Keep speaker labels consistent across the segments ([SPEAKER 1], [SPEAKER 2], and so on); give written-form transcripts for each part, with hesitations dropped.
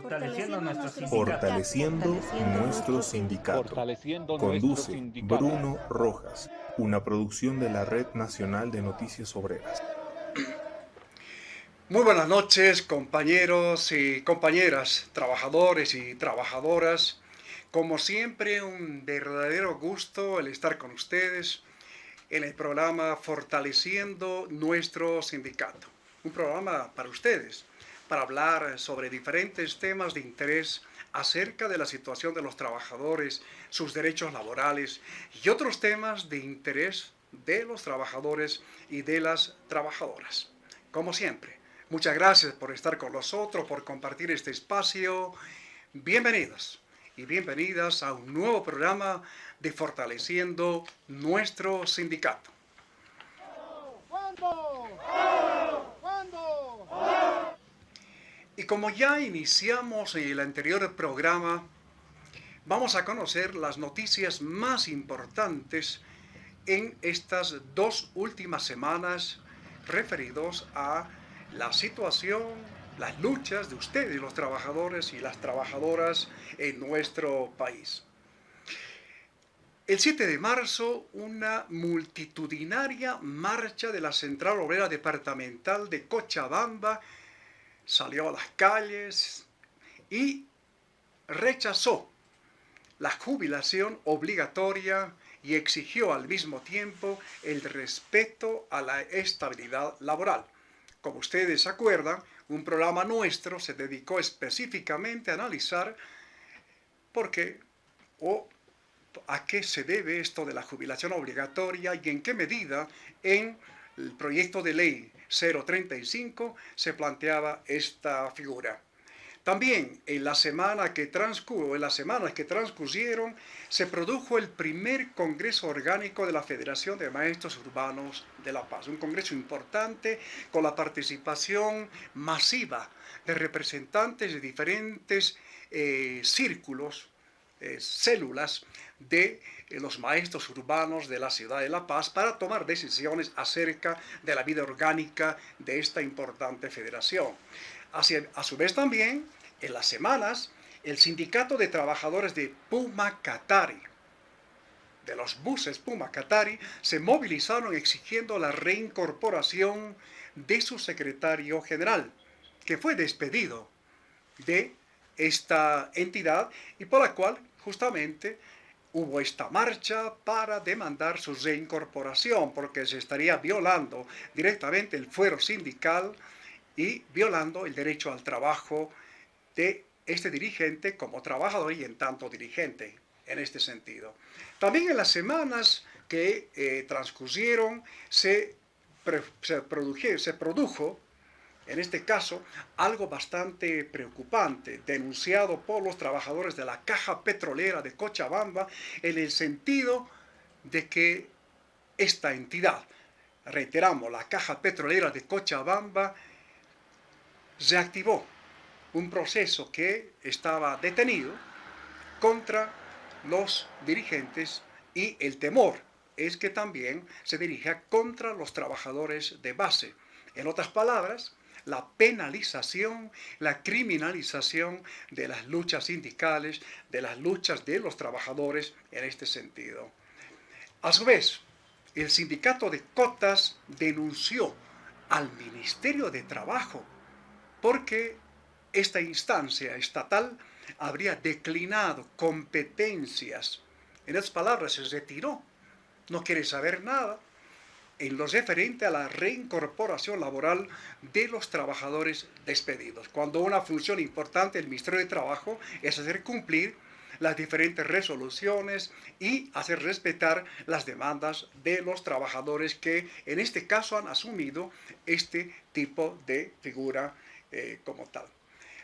[SPEAKER 1] Fortaleciendo nuestro sindicato.
[SPEAKER 2] Fortaleciendo nuestro sindicato.
[SPEAKER 3] Fortaleciendo nuestro
[SPEAKER 2] Conduce
[SPEAKER 3] sindicato.
[SPEAKER 2] Bruno Rojas, una producción de la Red Nacional de Noticias Obreras.
[SPEAKER 4] Muy buenas noches, compañeros y compañeras, trabajadores y trabajadoras. Como siempre, un verdadero gusto el estar con ustedes en el programa Fortaleciendo nuestro sindicato. Un programa para ustedes, para hablar sobre diferentes temas de interés acerca de la situación de los trabajadores, sus derechos laborales y otros temas de interés de los trabajadores y de las trabajadoras. Como siempre, muchas gracias por estar con nosotros, por compartir este espacio. Bienvenidos y bienvenidas a un nuevo programa de Fortaleciendo nuestro sindicato.
[SPEAKER 5] ¿Cuándo? ¿Cuándo?
[SPEAKER 4] Y como ya iniciamos en el anterior programa, vamos a conocer las noticias más importantes en estas dos últimas semanas referidos a la situación, las luchas de ustedes, los trabajadores y las trabajadoras en nuestro país. El 7 de marzo, una multitudinaria marcha de la Central Obrera Departamental de Cochabamba salió a las calles y rechazó la jubilación obligatoria y exigió al mismo tiempo el respeto a la estabilidad laboral. Como ustedes se acuerdan, un programa nuestro se dedicó específicamente a analizar por qué o a qué se debe esto de la jubilación obligatoria y en qué medida en el proyecto de ley 035 se planteaba esta figura. También en las semanas que transcurrieron se produjo el primer Congreso Orgánico de la Federación de Maestros Urbanos de La Paz, un congreso importante con la participación masiva de representantes de diferentes círculos, células de los maestros urbanos de la ciudad de La Paz para tomar decisiones acerca de la vida orgánica de esta importante federación. A su vez también, en las semanas, el Sindicato de Trabajadores de Puma Catari, de los buses Puma Catari, se movilizaron exigiendo la reincorporación de su secretario general, que fue despedido de esta entidad y por la cual justamente hubo esta marcha para demandar su reincorporación, porque se estaría violando directamente el fuero sindical y violando el derecho al trabajo de este dirigente como trabajador y en tanto dirigente en este sentido. También en las semanas que transcurrieron se produjo, en este caso, algo bastante preocupante, denunciado por los trabajadores de la Caja Petrolera de Cochabamba, en el sentido de que esta entidad, reiteramos, la Caja Petrolera de Cochabamba, reactivó un proceso que estaba detenido contra los dirigentes y el temor es que también se dirija contra los trabajadores de base. En otras palabras, la penalización, la criminalización de las luchas sindicales, de las luchas de los trabajadores en este sentido. A su vez, el sindicato de Cotas denunció al Ministerio de Trabajo porque esta instancia estatal habría declinado competencias. En otras palabras, se retiró, no quiere saber nada en lo referente a la reincorporación laboral de los trabajadores despedidos, cuando una función importante del Ministerio de Trabajo es hacer cumplir las diferentes resoluciones y hacer respetar las demandas de los trabajadores que en este caso han asumido este tipo de figura como tal.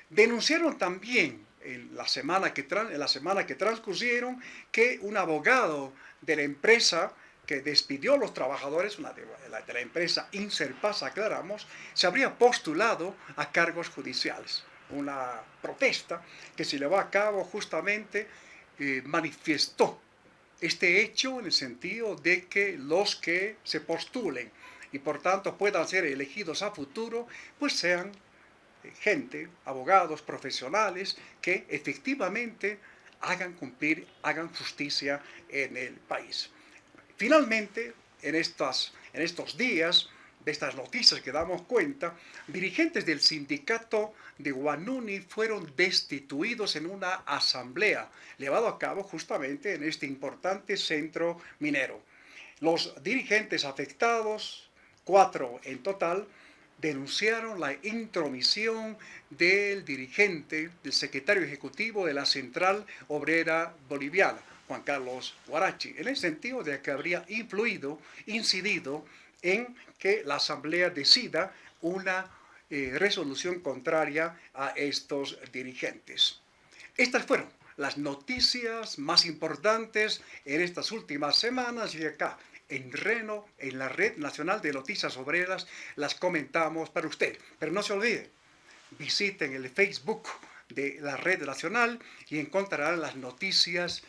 [SPEAKER 4] Denunciaron también en la semana que transcurrieron que un abogado de la empresa que despidió a los trabajadores, de la empresa Inserpas, aclaramos, se habría postulado a cargos judiciales. Una protesta que se llevó a cabo justamente manifestó este hecho en el sentido de que los que se postulen y por tanto puedan ser elegidos a futuro, pues sean gente, abogados, profesionales, que efectivamente hagan cumplir, hagan justicia en el país. Finalmente, en estos días, de estas noticias que damos cuenta, dirigentes del sindicato de Guanuni fueron destituidos en una asamblea llevada a cabo justamente en este importante centro minero. Los dirigentes afectados, 4 en total, denunciaron la intromisión del dirigente, del secretario ejecutivo de la Central Obrera Boliviana, Juan Carlos Huarachi, en el sentido de que habría incidido en que la Asamblea decida una resolución contraria a estos dirigentes. Estas fueron las noticias más importantes en estas últimas semanas y acá en Reno, en la Red Nacional de Noticias Obreras, las comentamos para usted. Pero no se olviden, visiten el Facebook de la Red Nacional y encontrarán las noticias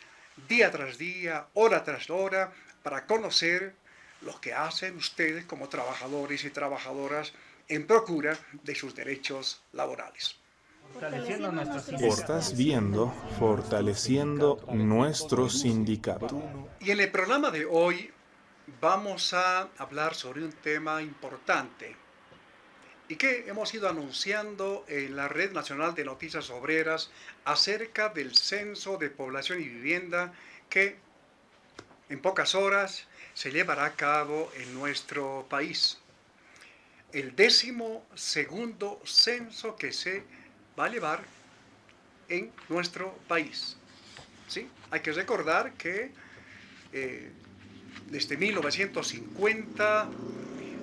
[SPEAKER 4] día tras día, hora tras hora, para conocer lo que hacen ustedes como trabajadores y trabajadoras en procura de sus derechos laborales.
[SPEAKER 1] Fortaleciendo nuestro sindicato.
[SPEAKER 2] Estás viendo Fortaleciendo nuestro sindicato.
[SPEAKER 4] Y en el programa de hoy vamos a hablar sobre un tema importante y que hemos ido anunciando en la Red Nacional de Noticias Obreras acerca del censo de población y vivienda que en pocas horas se llevará a cabo en nuestro país. El 12º censo que se va a llevar en nuestro país. ¿Sí? Hay que recordar que desde 1950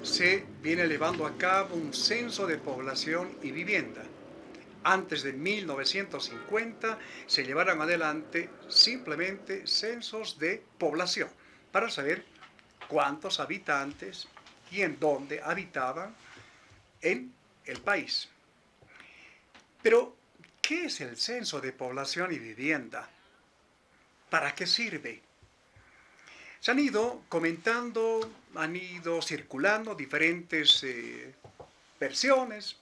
[SPEAKER 4] se viene llevando a cabo un censo de población y vivienda. Antes de 1950 se llevaron adelante simplemente censos de población para saber cuántos habitantes y en dónde habitaban en el país. Pero, ¿qué es el censo de población y vivienda? ¿Para qué sirve? Se han ido comentando, han ido circulando diferentes versiones,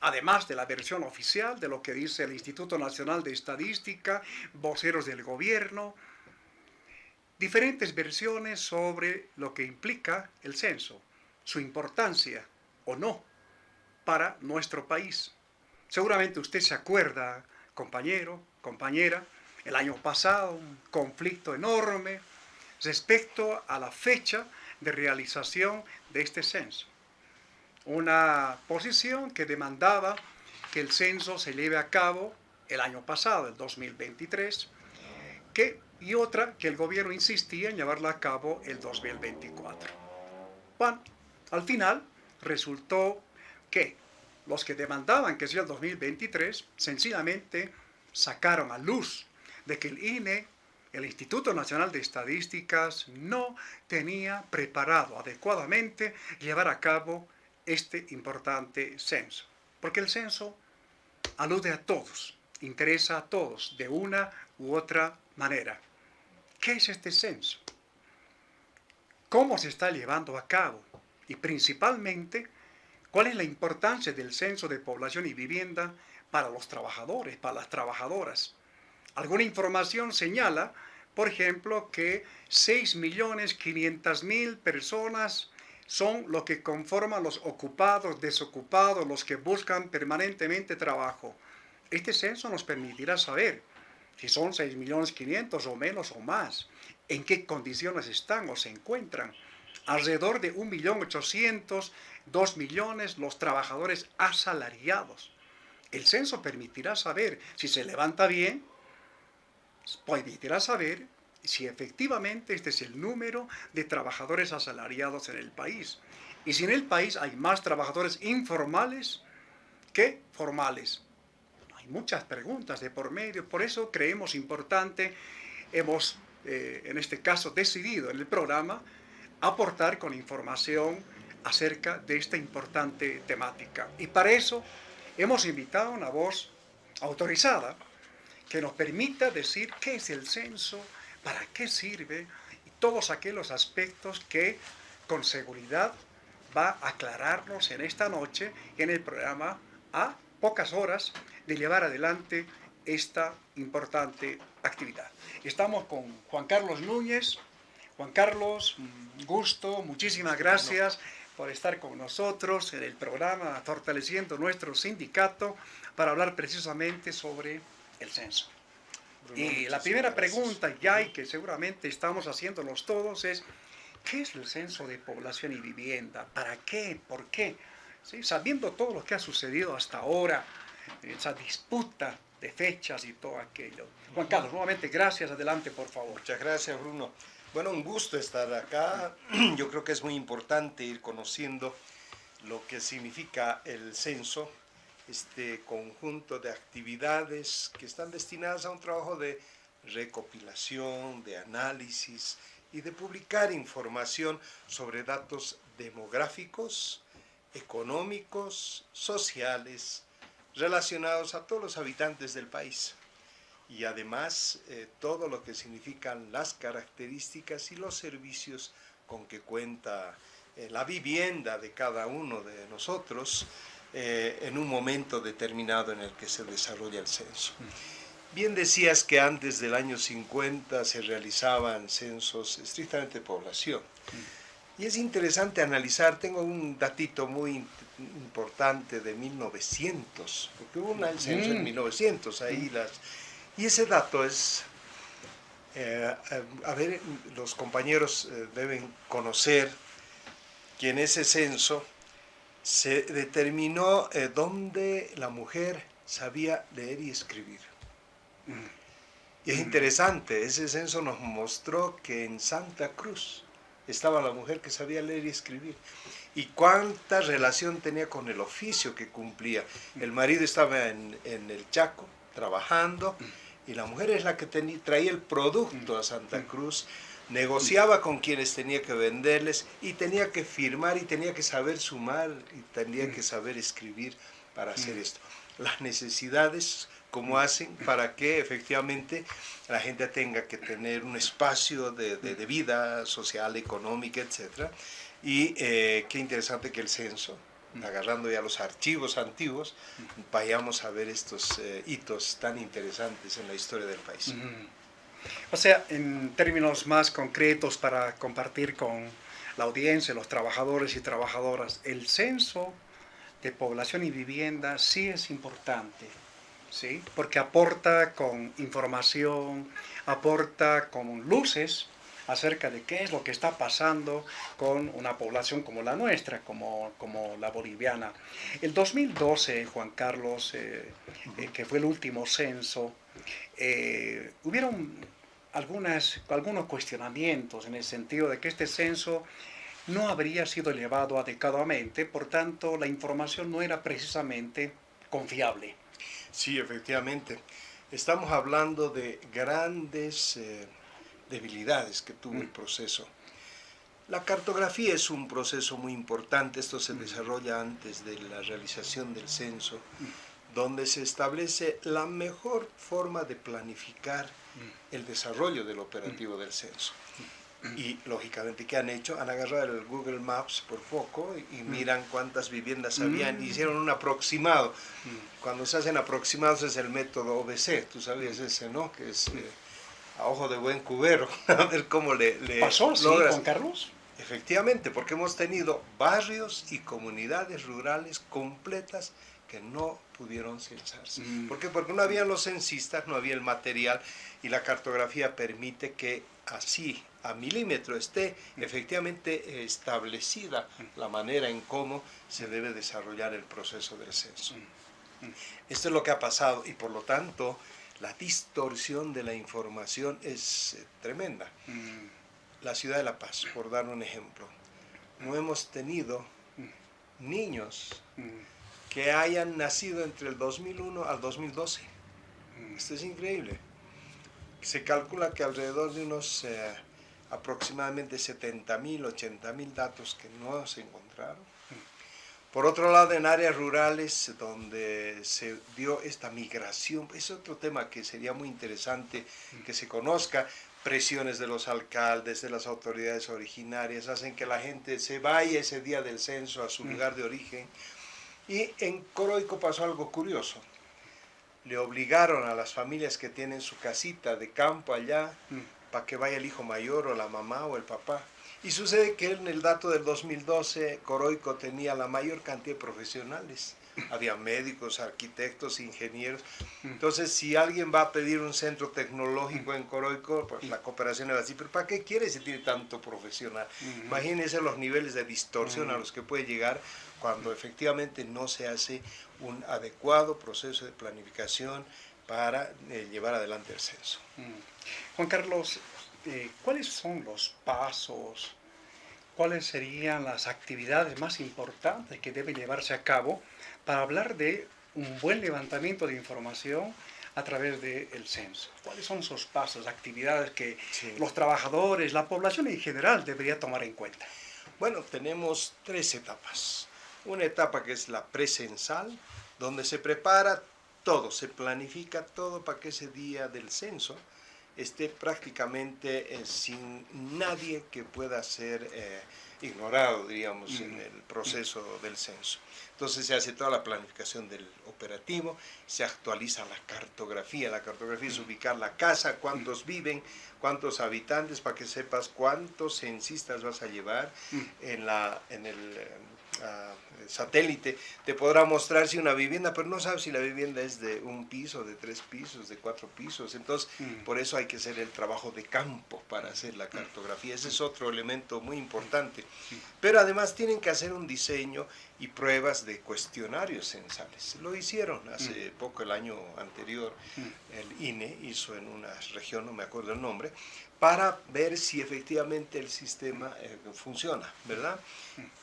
[SPEAKER 4] además de la versión oficial de lo que dice el Instituto Nacional de Estadística, voceros del gobierno, diferentes versiones sobre lo que implica el censo, su importancia o no para nuestro país. Seguramente usted se acuerda, compañero, compañera, el año pasado un conflicto enorme respecto a la fecha de realización de este censo. Una posición que demandaba que el censo se lleve a cabo el año pasado, el 2023, y otra que el gobierno insistía en llevarla a cabo el 2024. Bueno, al final resultó que los que demandaban que sea el 2023 sencillamente sacaron a luz de que el INE, el Instituto Nacional de Estadísticas, no tenía preparado adecuadamente llevar a cabo este importante censo. Porque el censo alude a todos, interesa a todos de una u otra manera. ¿Qué es este censo? ¿Cómo se está llevando a cabo? Y principalmente, ¿cuál es la importancia del censo de población y vivienda para los trabajadores, para las trabajadoras? Alguna información señala, por ejemplo, que 6.500.000 personas son los que conforman los ocupados, desocupados, los que buscan permanentemente trabajo. Este censo nos permitirá saber si son 6.500.000 o menos o más, en qué condiciones están o se encuentran. Alrededor de 1.800.000, 2 millones los trabajadores asalariados. El censo permitirá saber si se levanta bien, permitirá saber si efectivamente este es el número de trabajadores asalariados en el país. Y si en el país hay más trabajadores informales que formales. Hay muchas preguntas de por medio, por eso creemos importante, hemos en este caso decidido en el programa aportar con información acerca de esta importante temática. Y para eso hemos invitado a una voz autorizada que nos permita decir qué es el censo, para qué sirve y todos aquellos aspectos que con seguridad va a aclararnos en esta noche en el programa a pocas horas de llevar adelante esta importante actividad. Estamos con Juan Carlos Núñez. Juan Carlos, un gusto, muchísimas gracias por estar con nosotros en el programa Fortaleciendo Nuestro Sindicato para hablar precisamente sobre el censo.
[SPEAKER 3] Bruno,
[SPEAKER 4] Y la
[SPEAKER 3] muchísimas
[SPEAKER 4] primera
[SPEAKER 3] gracias.
[SPEAKER 4] pregunta ya, y que seguramente estamos haciéndonos todos, es ¿qué es el censo de población y vivienda? ¿Para qué? ¿Por qué? ¿Sí? Sabiendo todo lo que ha sucedido hasta ahora, esa disputa de fechas y todo aquello. Juan Carlos, nuevamente gracias, adelante por favor.
[SPEAKER 3] Muchas gracias, Bruno. Bueno, un gusto estar acá. Yo creo que es muy importante ir conociendo lo que significa el censo, este conjunto de actividades que están destinadas a un trabajo de recopilación, de análisis y de publicar información sobre datos demográficos, económicos, sociales, relacionados a todos los habitantes del país. Y además todo lo que significan las características y los servicios con que cuenta la vivienda de cada uno de nosotros en un momento determinado en el que se desarrolla el censo. Bien decías que antes del año 50 se realizaban censos estrictamente de población. Y es interesante analizar, tengo un datito muy importante de 1900, porque hubo un censo en 1900, ahí y ese dato es, a ver, los compañeros deben conocer que en ese censo se determinó dónde la mujer sabía leer y escribir. Y es interesante, ese censo nos mostró que en Santa Cruz estaba la mujer que sabía leer y escribir. Y cuánta relación tenía con el oficio que cumplía. El marido estaba en el Chaco trabajando y la mujer es la que traía el producto a Santa Cruz, negociaba con quienes tenía que venderles y tenía que firmar y tenía que saber sumar y tenía que saber escribir para hacer esto. Las necesidades, cómo hacen para que efectivamente la gente tenga que tener un espacio de vida social, económica, etc. Y qué interesante que el censo, agarrando ya los archivos antiguos, vayamos a ver estos hitos tan interesantes en la historia del país.
[SPEAKER 4] O sea, en términos más concretos para compartir con la audiencia, los trabajadores y trabajadoras, el censo de población y vivienda sí es importante, ¿sí? Porque aporta con información, aporta con luces acerca de qué es lo que está pasando con una población como la nuestra, como la boliviana. El 2012, Juan Carlos, que fue el último censo, hubieron algunos cuestionamientos en el sentido de que este censo no habría sido llevado adecuadamente, por tanto la información no era precisamente confiable.
[SPEAKER 3] Sí, efectivamente. Estamos hablando de grandes debilidades que tuvo el proceso. La cartografía es un proceso muy importante, esto se desarrolla antes de la realización del censo, donde se establece la mejor forma de planificar el desarrollo del operativo del censo. Y lógicamente, ¿qué han hecho? Han agarrado el Google Maps por poco y miran cuántas viviendas habían, hicieron un aproximado. Cuando se hacen aproximados es el método OBC, tú sabías ese, ¿no? Que es a ojo de buen cubero, a ver cómo le
[SPEAKER 4] ¿Pasó, sí,
[SPEAKER 3] logras.
[SPEAKER 4] Juan Carlos?
[SPEAKER 3] Efectivamente, porque hemos tenido barrios y comunidades rurales completas que no pudieron censarse. ¿Por qué? Porque no había los censistas, no había el material y la cartografía permite que así, a milímetro, esté efectivamente establecida la manera en cómo se debe desarrollar el proceso del censo. Esto es lo que ha pasado y por lo tanto la distorsión de la información es tremenda. La ciudad de La Paz, por dar un ejemplo, no hemos tenido niños que hayan nacido entre el 2001 al 2012. Esto es increíble. Se calcula que alrededor de unos aproximadamente 70.000, 80.000 datos que no se encontraron. Por otro lado, en áreas rurales donde se dio esta migración, es otro tema que sería muy interesante que se conozca. Presiones de los alcaldes, de las autoridades originarias, hacen que la gente se vaya ese día del censo a su lugar de origen Y en Coroico pasó algo curioso. Le obligaron a las familias que tienen su casita de campo allá para que vaya el hijo mayor o la mamá o el papá. Y sucede que en el dato del 2012 Coroico tenía la mayor cantidad de profesionales. Había médicos, arquitectos, ingenieros. Entonces, si alguien va a pedir un centro tecnológico en Coroico, pues la cooperación va a decir, pero ¿para qué quiere si tiene tanto profesional? Imagínense los niveles de distorsión a los que puede llegar cuando efectivamente no se hace un adecuado proceso de planificación para llevar adelante el censo.
[SPEAKER 4] Juan Carlos, ¿cuáles son los pasos? ¿Cuáles serían las actividades más importantes que deben llevarse a cabo para hablar de un buen levantamiento de información a través del censo? ¿Cuáles son esos pasos, actividades que los trabajadores, la población en general debería tomar en cuenta?
[SPEAKER 3] Bueno, tenemos 3 etapas. Una etapa que es la precensal, donde se prepara todo, se planifica todo para que ese día del censo esté prácticamente sin nadie que pueda ser ignorado, digamos, en el proceso del censo. Entonces se hace toda la planificación del operativo, se actualiza la cartografía. La cartografía es ubicar la casa, cuántos viven, cuántos habitantes, para que sepas cuántos censistas vas a llevar en el satélite. Te podrá mostrar si una vivienda, pero no sabes si la vivienda es de 1 piso, de 3 pisos, de 4 pisos. Entonces, por eso hay que hacer el trabajo de campo para hacer la cartografía. Ese es otro elemento muy importante. Pero además tienen que hacer un diseño y pruebas de cuestionarios censales. Lo hicieron hace poco, el año anterior, el INE hizo en una región, no me acuerdo el nombre, para ver si efectivamente el sistema funciona, ¿verdad?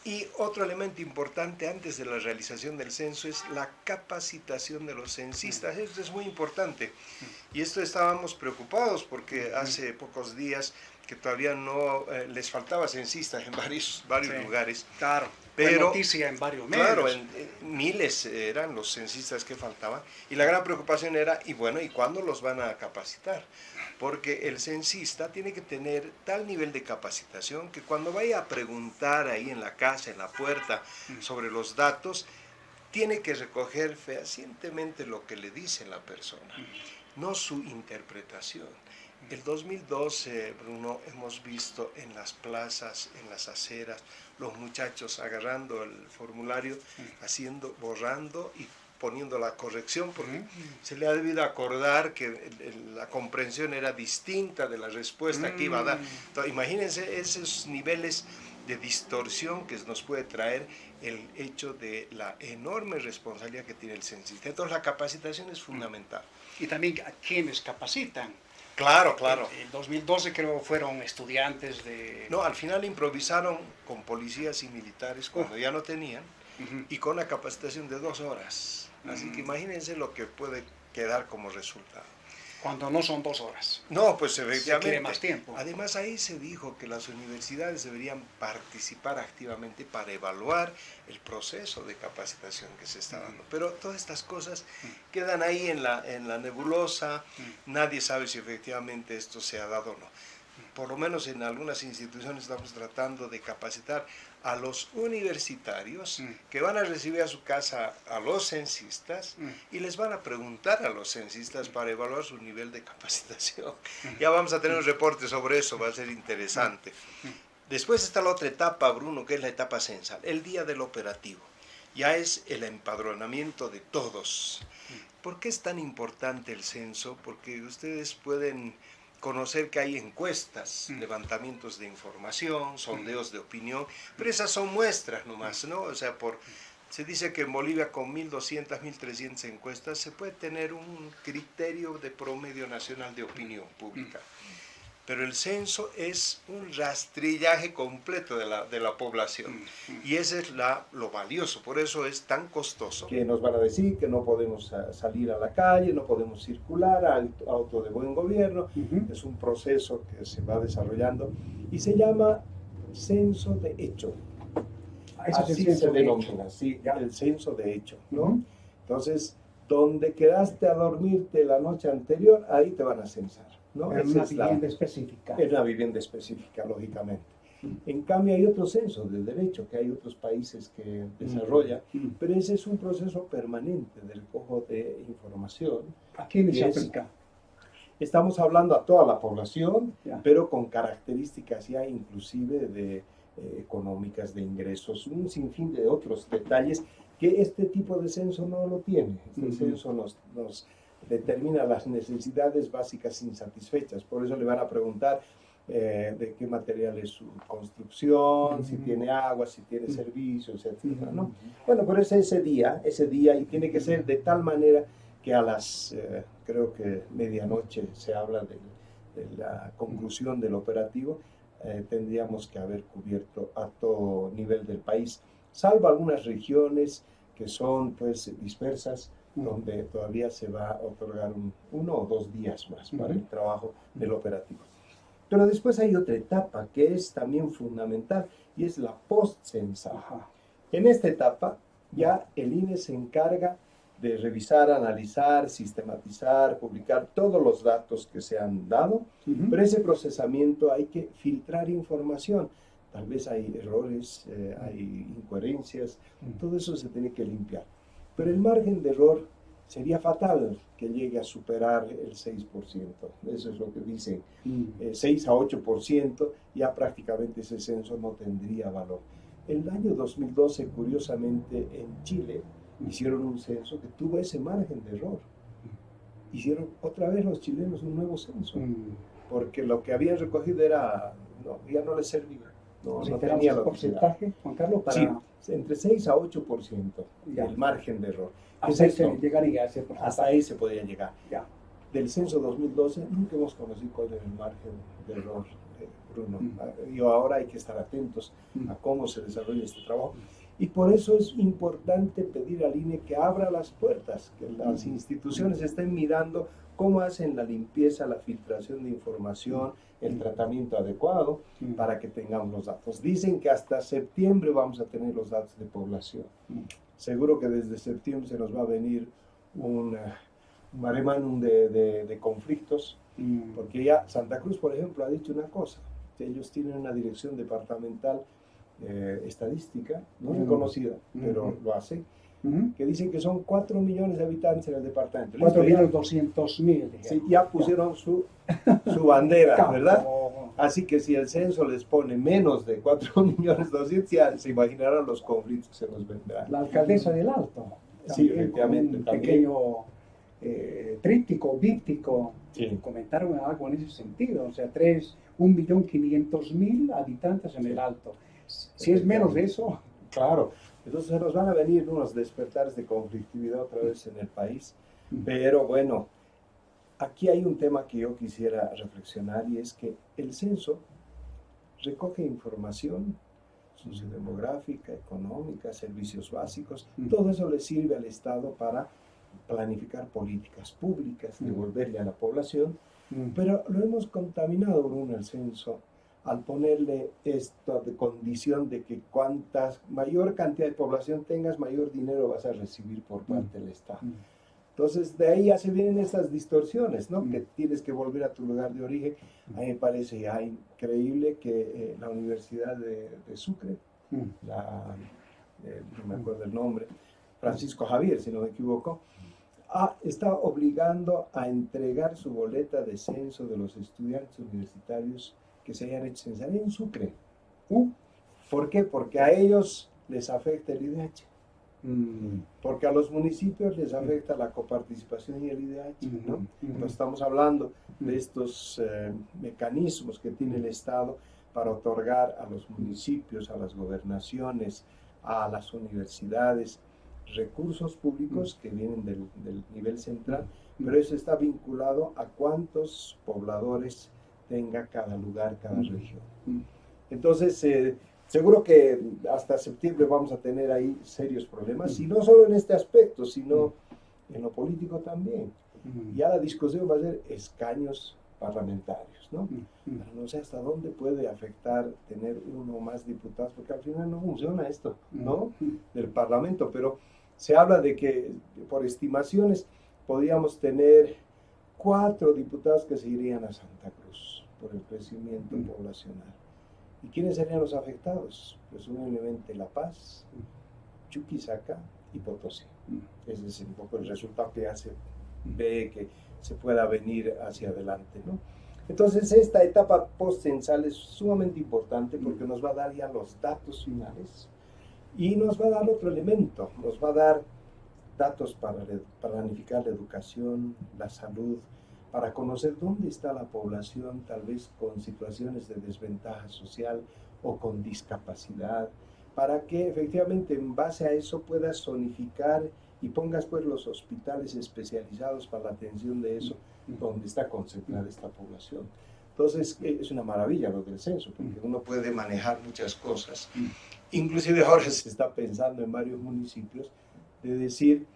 [SPEAKER 3] Y otro elemento importante antes de la realización del censo es la capacitación de los censistas. Esto es muy importante. Y esto estábamos preocupados porque hace pocos días que todavía no les faltaba censistas en varios lugares.
[SPEAKER 4] Claro,
[SPEAKER 3] pero
[SPEAKER 4] noticia en varios medios.
[SPEAKER 3] Claro, miles eran los censistas que faltaban. Y la gran preocupación era, y bueno, ¿y cuándo los van a capacitar? Porque el censista tiene que tener tal nivel de capacitación que cuando vaya a preguntar ahí en la casa, en la puerta, sobre los datos, tiene que recoger fehacientemente lo que le dice la persona, no su interpretación. El 2012, Bruno, hemos visto en las plazas, en las aceras, los muchachos agarrando el formulario, borrando y poniendo la corrección, porque se le ha debido acordar que la comprensión era distinta de la respuesta que iba a dar. Entonces, imagínense esos niveles de distorsión que nos puede traer el hecho de la enorme responsabilidad que tiene el censista. Entonces, la capacitación es fundamental.
[SPEAKER 4] Y también a quienes capacitan.
[SPEAKER 3] Claro, claro.
[SPEAKER 4] En 2012 creo fueron estudiantes de...
[SPEAKER 3] No, al final improvisaron con policías y militares cuando ya no tenían y con una capacitación de 2 horas. Así que imagínense lo que puede quedar como resultado.
[SPEAKER 4] Cuando no son 2 horas.
[SPEAKER 3] No, pues efectivamente.
[SPEAKER 4] Se quiere más tiempo.
[SPEAKER 3] Además, ahí se dijo que las universidades deberían participar activamente para evaluar el proceso de capacitación que se está dando. Pero todas estas cosas quedan ahí en la nebulosa. Nadie sabe si efectivamente esto se ha dado o no. Por lo menos en algunas instituciones estamos tratando de capacitar a los universitarios que van a recibir a su casa a los censistas y les van a preguntar a los censistas para evaluar su nivel de capacitación. Ya vamos a tener un reporte sobre eso, va a ser interesante. Después está la otra etapa, Bruno, que es la etapa censal, el día del operativo. Ya es el empadronamiento de todos. ¿Por qué es tan importante el censo? Porque ustedes pueden conocer que hay encuestas, levantamientos de información, sondeos de opinión, pero esas son muestras nomás, ¿no? O sea, se dice que en Bolivia con 1.200, 1.300 encuestas se puede tener un criterio de promedio nacional de opinión pública. Pero el censo es un rastrillaje completo de la población y ese es lo valioso, por eso es tan costoso.
[SPEAKER 6] Que nos van a decir que no podemos salir a la calle, no podemos circular, auto de buen gobierno. Es un proceso que se va desarrollando y se llama censo de hecho. Así se denomina, sí, el censo de hecho, ¿no? Entonces, donde quedaste a dormirte la noche anterior, ahí te van a censar. ¿No?
[SPEAKER 1] En una vivienda específica.
[SPEAKER 6] En una vivienda específica, lógicamente. En cambio hay otro censo de derecho que hay otros países que desarrollan, pero ese es un proceso permanente del cojo de información.
[SPEAKER 4] ¿A quiénes se
[SPEAKER 6] Es-
[SPEAKER 4] aplica?
[SPEAKER 6] Estamos hablando a toda la población,
[SPEAKER 4] Ya.
[SPEAKER 6] pero con características ya inclusive de económicas, de ingresos, un sinfín de otros detalles que este tipo de censo no lo tiene. Este censo nos determina las necesidades básicas insatisfechas. Por eso le van a preguntar de qué material es su construcción, si tiene agua, si tiene servicios, etc. ¿no? Bueno, pero es ese día, y tiene que ser de tal manera que a las, creo que medianoche se habla de la conclusión del operativo, tendríamos que haber cubierto a todo nivel del país, salvo algunas regiones que son pues dispersas, donde todavía se va a otorgar 1 o 2 días más para el trabajo del operativo. Pero después hay otra etapa que es también fundamental y es la post-censal.
[SPEAKER 4] Ajá.
[SPEAKER 6] En esta etapa ya el INE se encarga de revisar, analizar, sistematizar, publicar todos los datos que se han dado, pero ese procesamiento hay que filtrar información. Tal vez hay errores, hay incoherencias, todo eso se tiene que limpiar. Pero el margen de error sería fatal que llegue a superar el 6%. Eso es lo que dicen. 6 a 8%, ya prácticamente ese censo no tendría valor. El año 2012, curiosamente, en Chile, hicieron un censo que tuvo ese margen de error. Hicieron otra vez los chilenos un nuevo censo, porque lo que habían recogido ya no les servía. No tenía la
[SPEAKER 4] porcentaje, Juan Carlos, para...
[SPEAKER 6] Sí, entre 6 a 8%
[SPEAKER 4] Ya.
[SPEAKER 6] el margen de error.
[SPEAKER 4] hasta ahí
[SPEAKER 6] ¿Qué es esto?
[SPEAKER 4] se llegaría a ese porcentaje.
[SPEAKER 6] Hasta ahí se podía llegar.
[SPEAKER 4] Ya.
[SPEAKER 6] Del censo 2012 nunca hemos conocido cuál era el margen de error, Bruno. Y ahora hay que estar atentos a cómo se desarrolla este trabajo. Y por eso es importante pedir al INE que abra las puertas, que las instituciones estén mirando cómo hacen la limpieza, la filtración de información, el tratamiento adecuado para que tengamos los datos. Dicen que hasta septiembre vamos a tener los datos de población. Seguro que desde septiembre se nos va a venir un mare magnum de conflictos, porque ya Santa Cruz, por ejemplo, ha dicho una cosa, que ellos tienen una dirección departamental estadística, no reconocida, pero lo hacen, que dicen que son 4 millones de habitantes en el departamento.
[SPEAKER 4] 4.200.000.
[SPEAKER 6] Sí, ya pusieron su bandera,
[SPEAKER 4] Campo.
[SPEAKER 6] ¿verdad? Así que si el censo les pone menos de 4.200.000, ya se imaginarán los conflictos que se nos vendrán.
[SPEAKER 4] La alcaldesa del Alto.
[SPEAKER 6] Sí,
[SPEAKER 4] También
[SPEAKER 6] efectivamente,
[SPEAKER 4] con un
[SPEAKER 6] también.
[SPEAKER 4] pequeño tríptico, díptico,
[SPEAKER 6] Sí.
[SPEAKER 4] comentaron algo en ese sentido. O sea, 1.500.000 habitantes en el Alto. Si es menos de eso,
[SPEAKER 6] Claro, entonces se nos van a venir unos despertares de conflictividad otra vez en el país, pero bueno, aquí hay un tema que yo quisiera reflexionar y es que el censo recoge información sociodemográfica, económica, servicios básicos, todo eso le sirve al Estado para planificar políticas públicas, devolverle a la población, pero lo hemos contaminado, Bruno, el censo, al ponerle esta condición de que cuantas mayor cantidad de población tengas, mayor dinero vas a recibir por parte del Estado. Entonces, de ahí ya se vienen estas distorsiones, ¿no? Que tienes que volver a tu lugar de origen. A mí me parece ya increíble que la Universidad de Sucre, no me acuerdo el nombre, Francisco Javier, si no me equivoco, está obligando a entregar su boleta de censo de los estudiantes universitarios que se hayan hecho censar en Sucre. ¿Por qué? Porque a ellos les afecta el IDH. Porque a los municipios les afecta la coparticipación y el IDH, ¿no? Entonces estamos hablando de estos mecanismos que tiene el Estado para otorgar a los municipios, a las gobernaciones, a las universidades, recursos públicos que vienen del nivel central, pero eso está vinculado a cuántos pobladores tenga cada lugar, cada región. Entonces, seguro que hasta septiembre vamos a tener ahí serios problemas, y no solo en este aspecto, sino en lo político también. Ya la discusión va a ser escaños parlamentarios, ¿no? Pero no sé hasta dónde puede afectar tener uno o más diputados, porque al final no funciona esto, ¿no? Del Parlamento, pero se habla de que, por estimaciones, podríamos tener 4 diputados que se irían a Santa Cruz por el crecimiento poblacional. ¿Y quiénes serían los afectados? Presumiblemente La Paz, Chuquisaca y Potosí. Ese es un poco el resultado que ve que se pueda venir hacia adelante, ¿no? Entonces esta etapa post-censal es sumamente importante porque nos va a dar ya los datos finales y nos va a dar otro elemento, nos va a dar datos para planificar la educación, la salud, para conocer dónde está la población, tal vez con situaciones de desventaja social o con discapacidad, para que efectivamente en base a eso puedas zonificar y pongas pues los hospitales especializados para la atención de eso, donde está concentrada esta población. Entonces es una maravilla lo del censo, porque uno puede manejar muchas cosas. Inclusive ahora se está pensando en varios municipios de decir,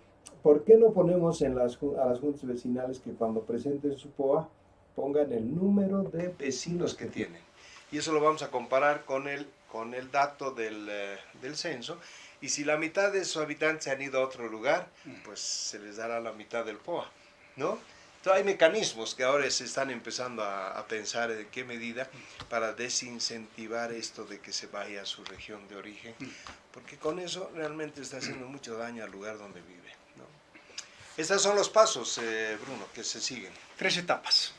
[SPEAKER 6] ¿por qué no ponemos a las juntas vecinales que cuando presenten su POA pongan el número de vecinos que tienen?
[SPEAKER 3] Y eso lo vamos a comparar con el dato del censo. Y si la mitad de sus habitantes se han ido a otro lugar, pues se les dará la mitad del POA, ¿no? Entonces hay mecanismos que ahora se están empezando a pensar en qué medida para desincentivar esto de que se vaya a su región de origen, porque con eso realmente está haciendo mucho daño al lugar donde vive, ¿no? Estos son los pasos, Bruno, que se siguen.
[SPEAKER 4] 3 etapas.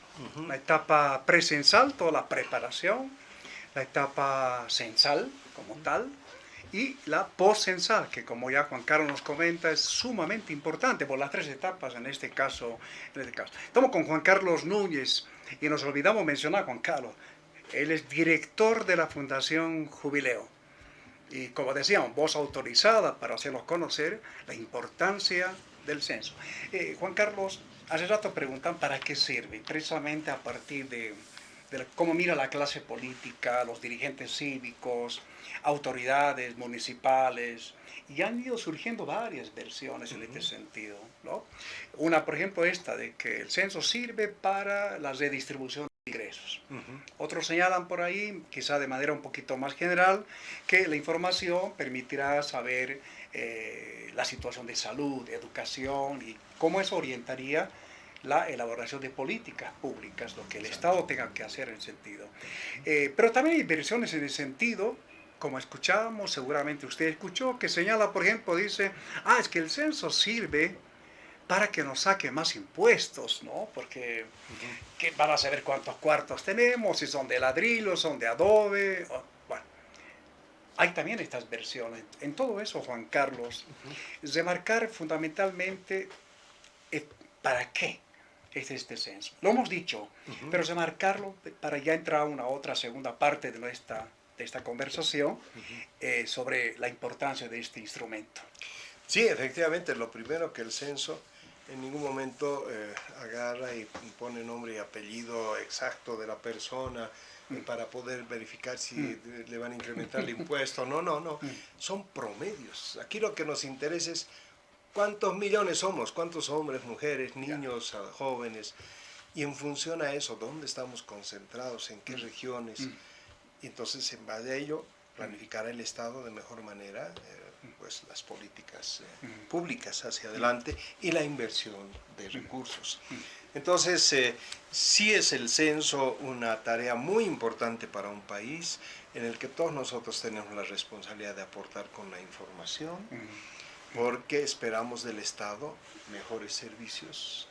[SPEAKER 4] La etapa presensal, toda la preparación, la etapa censal como tal, y la post-censal, que como ya Juan Carlos nos comenta, es sumamente importante por las 3 etapas en este caso. Estamos con Juan Carlos Núñez y nos olvidamos mencionar a Juan Carlos. Él es director de la Fundación Jubileo. Y como decíamos, voz autorizada para hacernos conocer la importancia del censo. Juan Carlos, hace rato preguntan para qué sirve, precisamente a partir de cómo mira la clase política, los dirigentes cívicos, autoridades municipales, y han ido surgiendo varias versiones en este sentido, ¿no? Una, por ejemplo, esta de que el censo sirve para la redistribución de ingresos. Otros señalan por ahí, quizá de manera un poquito más general, que la información permitirá saber la situación de salud, educación y cómo eso orientaría la elaboración de políticas públicas, lo que el Estado tenga que hacer en ese sentido. Pero también hay versiones en ese sentido, como escuchábamos, seguramente usted escuchó, que señala, por ejemplo, dice, es que el censo sirve para que nos saquen más impuestos, ¿no? Porque que van a saber cuántos cuartos tenemos, si son de ladrillo, son de adobe, bueno. Hay también estas versiones. En todo eso, Juan Carlos, remarcar fundamentalmente para qué es este censo. Lo hemos dicho, pero remarcarlo para ya entrar a una otra segunda parte de esta conversación sobre la importancia de este instrumento.
[SPEAKER 3] Sí, efectivamente, lo primero que el censo en ningún momento agarra y pone nombre y apellido exacto de la persona para poder verificar si le van a incrementar el impuesto. No, son promedios. Aquí lo que nos interesa es cuántos millones somos, cuántos hombres, mujeres, niños, jóvenes, y en función a eso, dónde estamos concentrados, en qué regiones, y entonces en base a ello planificar el Estado de mejor manera, pues las políticas públicas hacia adelante y la inversión de recursos. Entonces, sí es el censo una tarea muy importante para un país en el que todos nosotros tenemos la responsabilidad de aportar con la información, porque esperamos del Estado mejores servicios,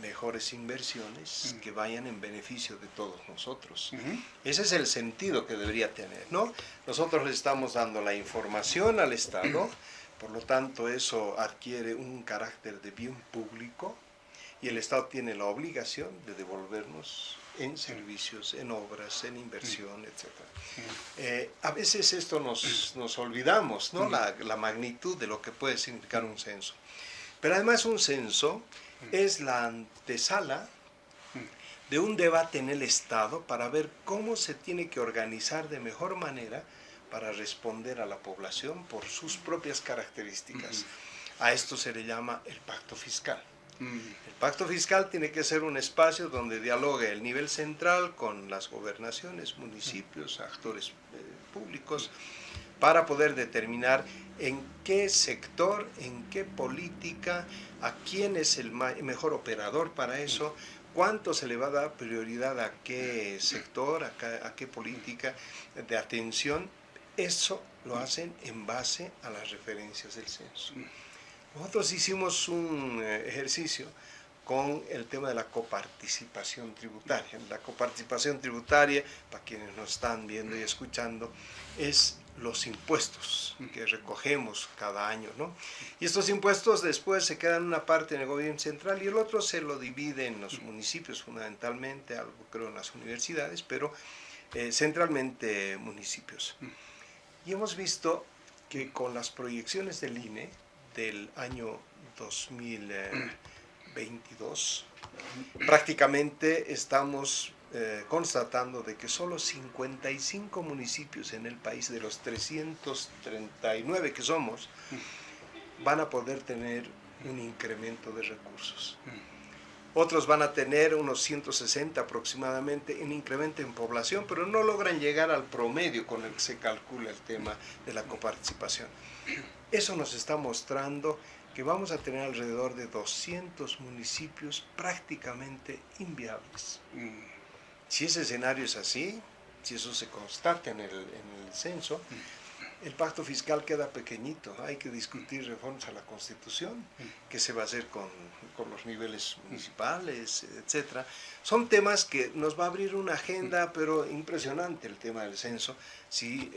[SPEAKER 3] mejores inversiones que vayan en beneficio de todos nosotros. Ese es el sentido que debería tener, ¿no? Nosotros le estamos dando la información al Estado, por lo tanto eso adquiere un carácter de bien público y el Estado tiene la obligación de devolvernos en servicios, en obras, en inversión, etc. A veces esto nos olvidamos, ¿no? La magnitud de lo que puede significar un censo. Pero además un censo es la antesala de un debate en el Estado para ver cómo se tiene que organizar de mejor manera para responder a la población por sus propias características. A esto se le llama el pacto fiscal. El pacto fiscal tiene que ser un espacio donde dialogue el nivel central con las gobernaciones, municipios, actores públicos, para poder determinar en qué sector, en qué política, a quién es el mejor operador para eso, cuánto se le va a dar prioridad a qué sector, a qué política de atención, eso lo hacen en base a las referencias del censo. Nosotros hicimos un ejercicio con el tema de la coparticipación tributaria. La coparticipación tributaria, para quienes nos están viendo y escuchando, es los impuestos que recogemos cada año, ¿no? Y estos impuestos después se quedan una parte en el gobierno central y el otro se lo divide en los municipios, fundamentalmente, algo creo en las universidades, pero centralmente municipios. Y hemos visto que con las proyecciones del INE del año 2022, prácticamente estamos constatando de que solo 55 municipios en el país de los 339 que somos van a poder tener un incremento de recursos. Otros van a tener unos 160 aproximadamente en incremento en población, pero no logran llegar al promedio con el que se calcula el tema de la coparticipación. Eso nos está mostrando que vamos a tener alrededor de 200 municipios prácticamente inviables. Si ese escenario es así, si eso se constata en el censo, el pacto fiscal queda pequeñito. Hay que discutir reformas a la Constitución, qué se va a hacer con los niveles municipales, etc. Son temas que nos va a abrir una agenda, pero impresionante el tema del censo, si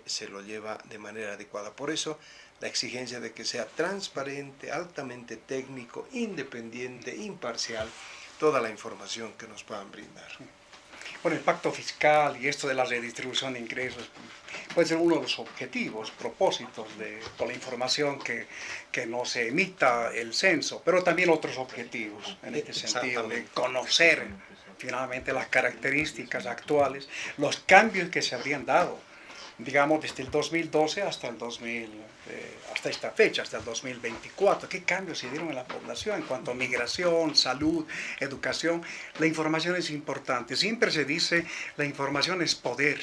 [SPEAKER 3] se lo lleva de manera adecuada. Por eso, la exigencia de que sea transparente, altamente técnico, independiente, imparcial, toda la información que nos puedan brindar.
[SPEAKER 4] Bueno, el pacto fiscal y esto de la redistribución de ingresos puede ser uno de los objetivos, propósitos con la información que no se emita el censo, pero también otros objetivos en este sentido de conocer finalmente las características actuales, los cambios que se habrían dado, digamos, desde el 2012 hasta esta fecha, hasta el 2024. ¿Qué cambios se dieron en la población en cuanto a migración, salud, educación? La información es importante. Siempre se dice, la información es poder.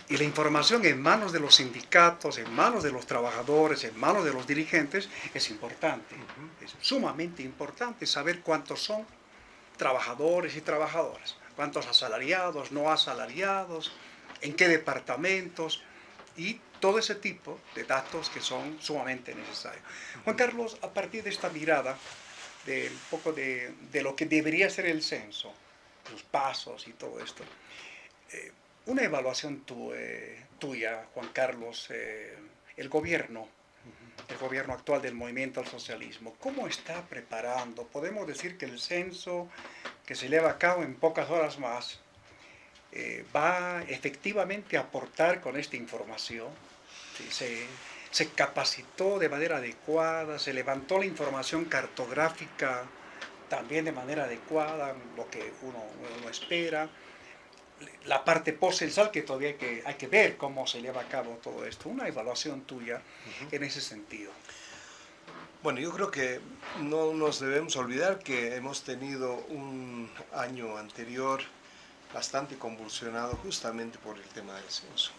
[SPEAKER 4] Y la información en manos de los sindicatos, en manos de los trabajadores, en manos de los dirigentes, es importante. Es sumamente importante saber cuántos son trabajadores y trabajadoras, cuántos asalariados, no asalariados, en qué departamentos y todo ese tipo de datos que son sumamente necesarios. Juan Carlos, a partir de esta mirada, de un poco de lo que debería ser el censo, los pasos y todo esto, una evaluación tuya, Juan Carlos, el gobierno actual del movimiento al socialismo, ¿cómo está preparando? Podemos decir que el censo que se lleva a cabo en pocas horas más va efectivamente a aportar con esta información. Se capacitó de manera adecuada, se levantó la información cartográfica también de manera adecuada, lo que uno espera. La parte post-censal que todavía hay que ver cómo se lleva a cabo todo esto. Una evaluación tuya en ese sentido.
[SPEAKER 3] Bueno, yo creo que no nos debemos olvidar que hemos tenido un año anterior bastante convulsionado justamente por el tema del censo.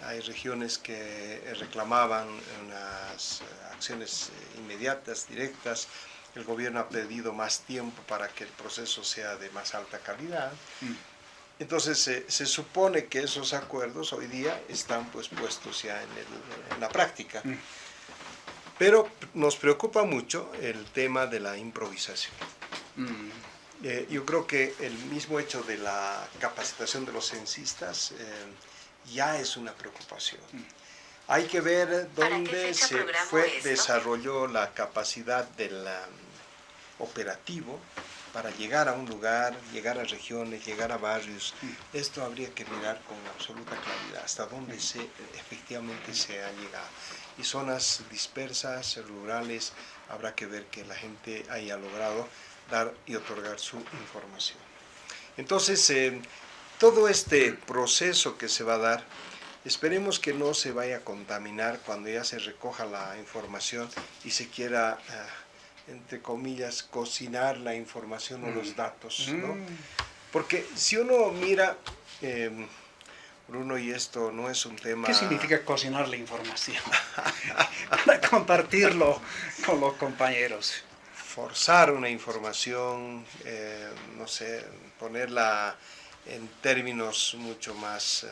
[SPEAKER 3] Hay regiones que reclamaban unas acciones inmediatas, directas. El gobierno ha pedido más tiempo para que el proceso sea de más alta calidad. Entonces se supone que esos acuerdos hoy día están pues puestos ya en la práctica. Pero nos preocupa mucho el tema de la improvisación. Yo creo que el mismo hecho de la capacitación de los censistas ya es una preocupación. Hay que ver dónde se desarrolló la capacidad del operativo para llegar a un lugar, llegar a regiones, llegar a barrios. Esto habría que mirar con absoluta claridad hasta dónde efectivamente se ha llegado. Y zonas dispersas, rurales, habrá que ver que la gente haya logrado dar y otorgar su información. Entonces, todo este proceso que se va a dar, esperemos que no se vaya a contaminar cuando ya se recoja la información y se quiera, entre comillas, cocinar la información o los datos, ¿no? Porque si uno mira, Bruno, y esto no es un tema...
[SPEAKER 4] ¿Qué significa cocinar la información? Para compartirlo con los compañeros.
[SPEAKER 3] forzar una información, no sé, ponerla en términos mucho más